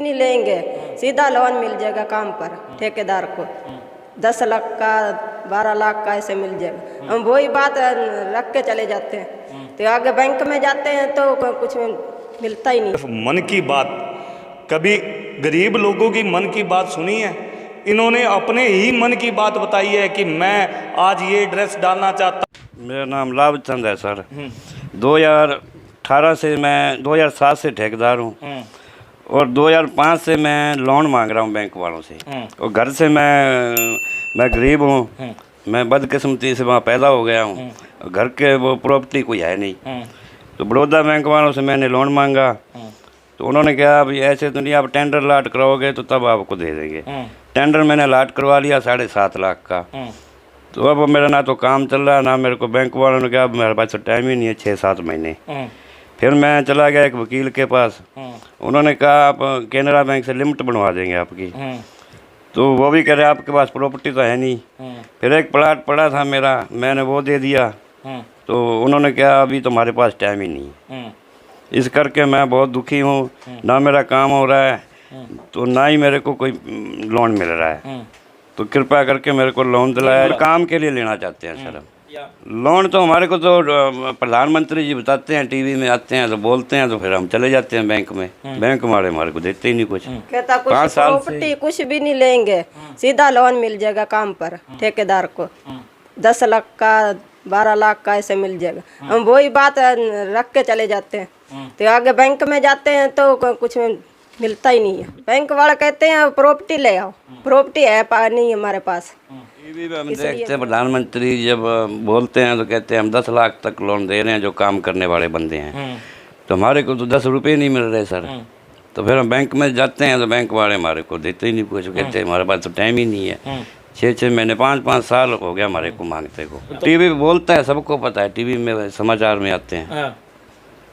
नहीं लेंगे, सीधा लोन मिल जाएगा काम पर ठेकेदार को 10 लाख का 12 लाख का ऐसे मिल जाएगा। हम वही बात रख के चले जाते हैं, तो आगे बैंक में जाते हैं तो कुछ मिलता ही नहीं। मन की बात, कभी गरीब लोगों की मन की बात सुनी है? इन्होंने अपने ही मन की बात बताई है कि मैं आज ये ड्रेस डालना चाहता। मेरा नाम लाभचंद है सर। 2018 से मैं 2007 से ठेकेदार हूँ और 2005 से मैं लोन मांग रहा हूँ बैंक वालों से। और घर से मैं गरीब हूँ, मैं बदकिस्मती से वहाँ पैदा हो गया हूँ। घर के वो प्रॉपर्टी कोई है नहीं, तो बड़ौदा बैंक वालों से मैंने लोन मांगा, तो उन्होंने कहा अभी ऐसे तो नहीं, आप टेंडर लाट कराओगे तो तब आपको दे देंगे। टेंडर मैंने लाट करवा लिया 7.5 लाख का। तो अब मेरा ना तो काम चल रहा, ना मेरे को बैंक वालों ने कहा मेरे पास तो टाइम ही नहीं है 6-7 महीने। फिर मैं चला गया एक वकील के पास, उन्होंने कहा आप कैनरा बैंक से लिमिट बनवा देंगे आपकी। तो वो भी कह रहे आपके पास प्रॉपर्टी तो है नहीं। फिर एक प्लाट पड़ा था मेरा, मैंने वो दे दिया, तो उन्होंने कहा अभी तुम्हारे पास टाइम ही नहीं। इस करके मैं बहुत दुखी हूँ, ना मेरा काम हो रहा है तो ना ही मेरे को कोई लोन मिल रहा है। तो कृपया करके मेरे को लोन दिलाया, काम के लिए लेना चाहते हैं सर। लोन तो हमारे को तो प्रधानमंत्री जी बताते हैं, टीवी में आते हैं तो बोलते हैं, तो फिर हम चले जाते हैं बैंक में। बैंक हमारे को देते ही नहीं कुछ। कहता कुछ प्रॉपर्टी कुछ भी नहीं लेंगे, सीधा लोन मिल जाएगा काम पर ठेकेदार को 10 लाख का 12 लाख का ऐसे मिल जाएगा। हम वही बात रख के चले जाते हैं, तो आगे बैंक में जाते हैं तो कुछ मिलता ही नहीं है। बैंक वाले कहते हैं प्रॉपर्टी ले आओ, प्रॉपर्टी है नहीं हमारे पास। टीवी पे हम देखते हैं प्रधानमंत्री जब बोलते हैं तो कहते हैं हम 10 लाख तक लोन दे रहे हैं जो काम करने वाले बंदे हैं, तो हमारे को तो 10 रुपये नहीं मिल रहे सर। तो फिर हम बैंक में जाते हैं तो बैंक वाले हमारे को देते ही नहीं कुछ, कहते हैं हमारे पास तो टाइम ही नहीं है। 6-6 महीने 5-5 साल हो गया हमारे को मांगते को। टीवी पे बोलता है, सबको पता है, टीवी में समाचार में आते हैं।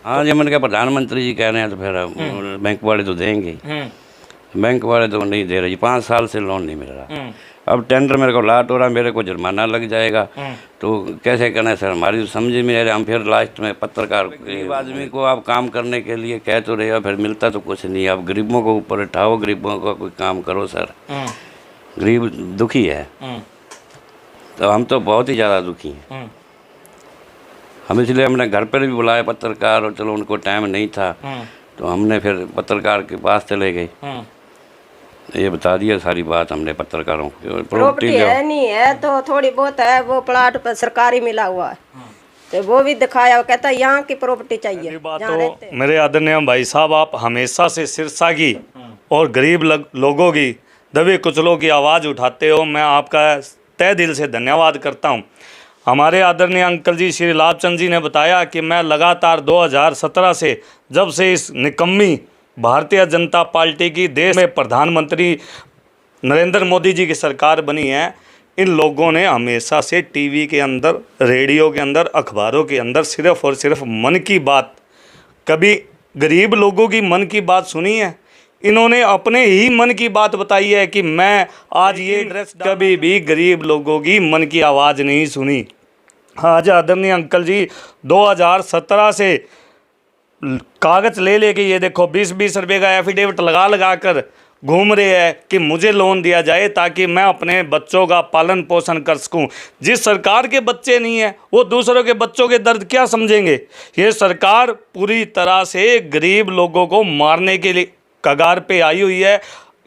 हाँ जी, मैंने कहा प्रधानमंत्री जी कह रहे हैं तो फिर बैंक वाले तो देंगे। बैंक वाले तो नहीं दे रहे, 5 साल से लोन नहीं मिल रहा। अब टेंडर मेरे को लाट हो रहा, मेरे को जुर्माना लग जाएगा, तो कैसे करना है सर? हमारी तो समझ में आ रही। हम फिर लास्ट में पत्रकार गरीब आदमी को आप काम करने के लिए कह तो रहे हो, फिर मिलता तो कुछ नहीं। आप गरीबों को ऊपर उठाओ, गरीबों का कोई काम करो सर। गरीब दुखी है, तो हम तो बहुत ही ज़्यादा दुखी हैं। हम इसलिए हमने घर पर भी बुलाया पत्रकार, और चलो उनको टाइम नहीं था तो हमने फिर पत्रकार के पास चले गए। ये बता दिया सारी बात हमने पत्रकारों को। प्रॉपर्टी है नहीं है तो थोड़ी बहुत है, वो प्लाट पर सरकारी मिला हुआ है, तो वो भी दिखाया। वो कहता है यहाँ की प्रॉपर्टी चाहिए। तो मेरे आदरणीय भाई साहब, आप हमेशा से सिरसा की और गरीब लोगों की, दबे कुचलों की आवाज़ उठाते हो। मैं आपका तहे दिल से धन्यवाद करता हूँ। हमारे आदरणीय अंकल जी श्री लाभचंद जी ने बताया कि मैं लगातार 2017 से, जब से इस निकम्मी भारतीय जनता पार्टी की देश में प्रधानमंत्री नरेंद्र मोदी जी की सरकार बनी है, इन लोगों ने हमेशा से टीवी के अंदर, रेडियो के अंदर, अखबारों के अंदर सिर्फ और सिर्फ मन की बात, कभी गरीब लोगों की मन की बात सुनी है? इन्होंने अपने ही मन की बात बताई है कि मैं आज ये ड्रेस, कभी भी गरीब लोगों की मन की आवाज़ नहीं सुनी। आज आदरणीय अंकल जी 2017 से कागज़ ले लेके, ये देखो 20-20 रुपये का एफिडेविट लगा कर घूम रहे हैं कि मुझे लोन दिया जाए ताकि मैं अपने बच्चों का पालन पोषण कर सकूं। जिस सरकार के बच्चे नहीं हैं वो दूसरों के बच्चों के दर्द क्या समझेंगे? ये सरकार पूरी तरह से गरीब लोगों को मारने के लिए कगार पे आई हुई है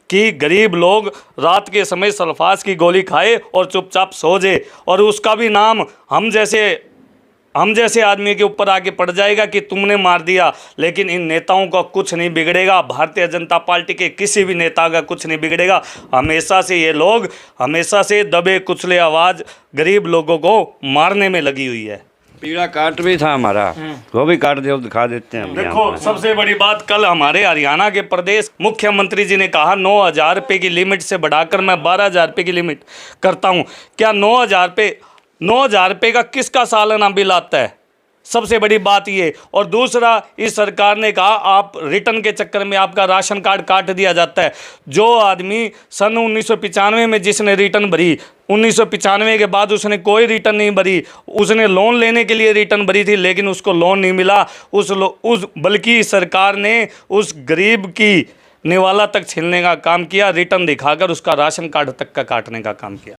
कि गरीब लोग रात के समय सल्फास की गोली खाए और चुपचाप सो जाए, और उसका भी नाम हम जैसे आदमी के ऊपर आके पड़ जाएगा कि तुमने मार दिया। लेकिन इन नेताओं का कुछ नहीं बिगड़ेगा, भारतीय जनता पार्टी के किसी भी नेता का कुछ नहीं बिगड़ेगा। हमेशा से ये लोग, हमेशा से दबे कुचले आवाज़ गरीब लोगों को मारने में लगी हुई है। पीड़ा कार्ड भी था हमारा, वो भी कार्ड दे दिखा देते हैं। देखो, सबसे बड़ी बात, कल हमारे हरियाणा के प्रदेश मुख्यमंत्री जी ने कहा 9,000 रुपये की लिमिट से बढ़ाकर मैं 12,000 रुपये की लिमिट करता हूँ। क्या 9,000 रुपये का किसका सालाना बिल आता है? सबसे बड़ी बात ये। और दूसरा, इस सरकार ने कहा आप रिटर्न के चक्कर में आपका राशन कार्ड काट दिया जाता है। जो आदमी सन 1995 में जिसने रिटर्न भरी, 1995 के बाद उसने कोई रिटर्न नहीं भरी, उसने लोन लेने के लिए रिटर्न भरी थी लेकिन उसको लोन नहीं मिला। बल्कि सरकार ने उस गरीब की निवाला तक छीलने का काम किया, रिटर्न दिखाकर उसका राशन कार्ड तक का काटने का काम किया।